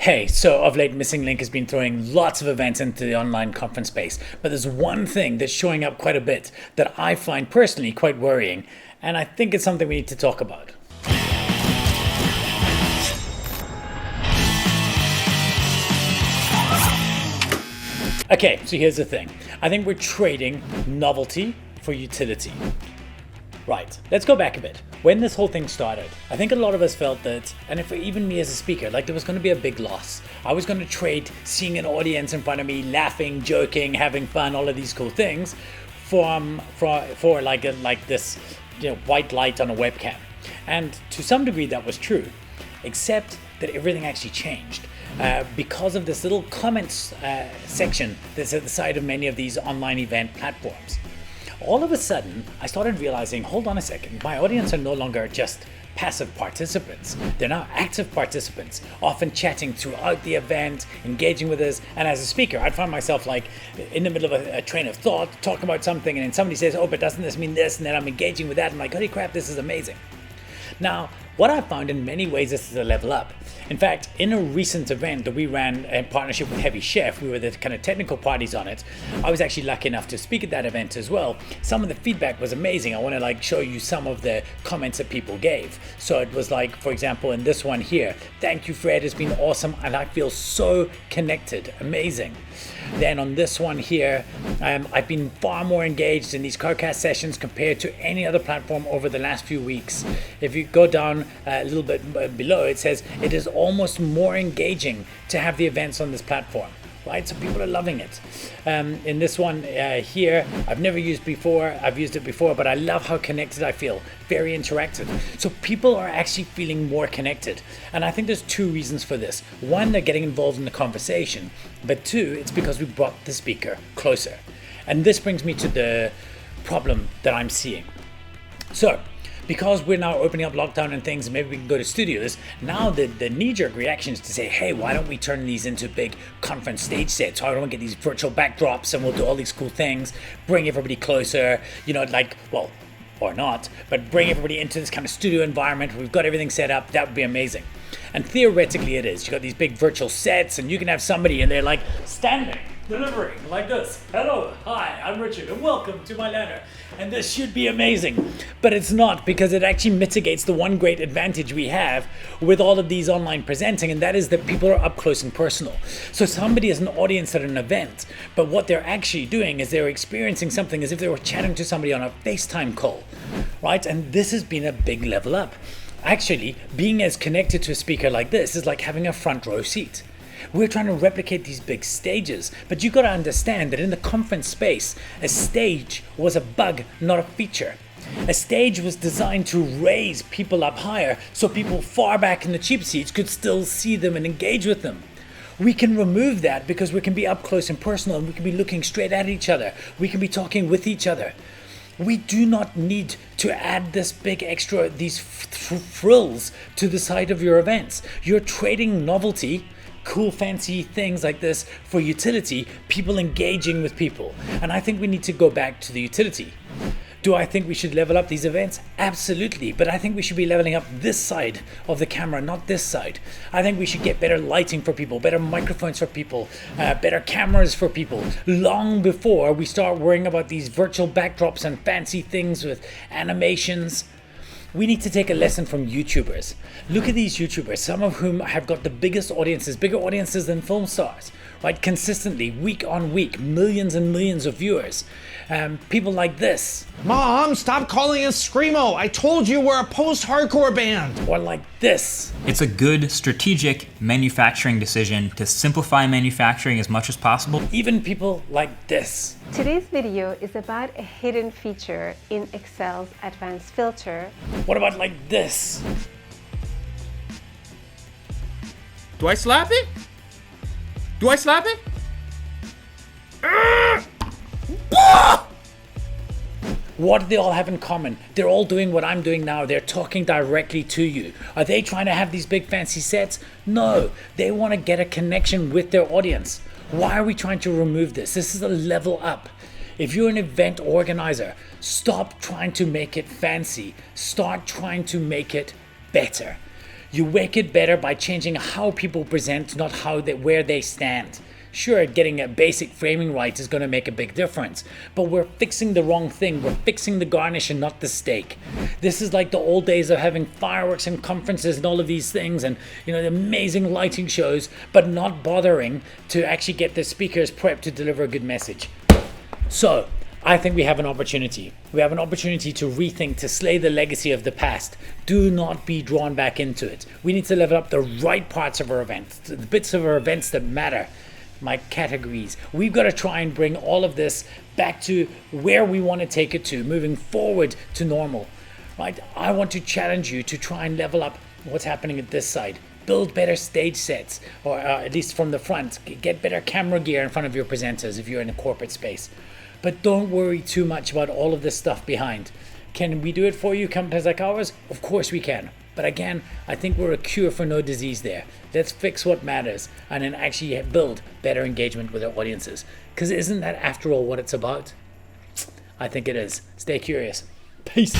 Hey, so of late Missing Link has been throwing lots of events into the online conference space, but there's one thing that's showing up quite a bit that I find personally quite worrying, and I think it's something we need to talk about. Okay, so here's the thing. I think we're trading novelty for utility. Right, let's go back a bit. When this whole thing started, I think a lot of us felt that, and if even me as a speaker, like there was going to be a big loss. I was going to trade seeing an audience in front of me, laughing, joking, having fun, all of these cool things, for like this, white light on a webcam. And to some degree that was true, except that everything actually changed. Because of this little comments section that's at the side of many of these online event platforms. All of a sudden, I started realizing, hold on a second, my audience are no longer just passive participants. They're now active participants, often chatting throughout the event, engaging with us. And as a speaker, I'd find myself like in the middle of a train of thought, talking about something, and then somebody says, oh, but doesn't this mean this? And then I'm engaging with that. I'm like, holy crap, this is amazing. Now, what I've found in many ways this is a level up. In fact, in a recent event that we ran in partnership with Heavy Chef, we were the kind of technical parties on it. I was actually lucky enough to speak at that event as well. Some of the feedback was amazing. I want to show you some of the comments that people gave. So it was like, for example, in this one here, thank you, Fred, it's been awesome and I feel so connected, amazing. Then on this one here, I've been far more engaged in these CarCast sessions compared to any other platform over the last few weeks. If you go down a little bit below, it says it is almost more engaging to have the events on this platform. Right, so people are loving it. In this one here, I've never used before. I've used it before, but I love how connected I feel. Very interactive. So people are actually feeling more connected. And I think there's two reasons for this. One, they're getting involved in the conversation. But two, it's because we brought the speaker closer. And this brings me to the problem that I'm seeing. So, because we're now opening up lockdown and things, and maybe we can go to studios, now the knee-jerk reaction is to say, hey, why don't we turn these into big conference stage sets? Why don't we get these virtual backdrops and we'll do all these cool things, bring everybody closer, or not, but bring everybody into this kind of studio environment. We've got everything set up. That would be amazing. And theoretically it is. You've got these big virtual sets and you can have somebody and they're like standing, delivering like this. Hello, hi, I'm Richard and welcome to my ladder. And this should be amazing. But it's not, because it actually mitigates the one great advantage we have with all of these online presenting, and that is that people are up close and personal. So somebody is an audience at an event, but what they're actually doing is they're experiencing something as if they were chatting to somebody on a FaceTime call, right? And this has been a big level up. Actually, being as connected to a speaker like this is like having a front row seat. We're trying to replicate these big stages, but you got to understand that in the conference space, a stage was a bug, not a feature. A stage was designed to raise people up higher so people far back in the cheap seats could still see them and engage with them. We can remove that because we can be up close and personal and we can be looking straight at each other. We can be talking with each other. We do not need to add this big extra, these frills to the side of your events. You're trading novelty, cool fancy things like this, for utility, people engaging with people. And I think we need to go back to the utility. Do I think we should level up these events? Absolutely, but I think we should be leveling up this side of the camera, not this side. I think we should get better lighting for people, better microphones for people, better cameras for people, long before we start worrying about these virtual backdrops and fancy things with animations. We need to take a lesson from YouTubers. Look at these YouTubers, some of whom have got the biggest audiences, bigger audiences than film stars, right? Consistently, week on week, millions and millions of viewers. People like this. Mom, stop calling us Screamo. I told you we're a post-hardcore band. Or like this. It's a good strategic manufacturing decision to simplify manufacturing as much as possible. Even people like this. Today's video is about a hidden feature in Excel's advanced filter. What about like this? Do I slap it? Do I slap it? What do they all have in common? They're all doing what I'm doing now. They're talking directly to you. Are they trying to have these big fancy sets? No, they want to get a connection with their audience. Why are we trying to remove this? This is a level up. If you're an event organizer, stop trying to make it fancy. Start trying to make it better. You make it better by changing how people present, not where they stand. Sure, getting a basic framing right is going to make a big difference, but we're fixing the wrong thing. We're fixing the garnish and not the steak. This is like the old days of having fireworks and conferences and all of these things and, you know, the amazing lighting shows, but not bothering to actually get the speakers prepped to deliver a good message. So, I think we have an opportunity. We have an opportunity to rethink, to slay the legacy of the past. Do not be drawn back into it. We need to level up the right parts of our events, the bits of our events that matter. My categories. We've got to try and bring all of this back to where we want to take it to, moving forward to normal, right? I want to challenge you to try and level up what's happening at this side. Build better stage sets, or at least from the front. Get better camera gear in front of your presenters if you're in a corporate space. But don't worry too much about all of this stuff behind. Can we do it for you, companies like ours? Of course we can. But again, I think we're a cure for no disease there. Let's fix what matters and then actually build better engagement with our audiences. Because isn't that, after all, what it's about? I think it is. Stay curious. Peace.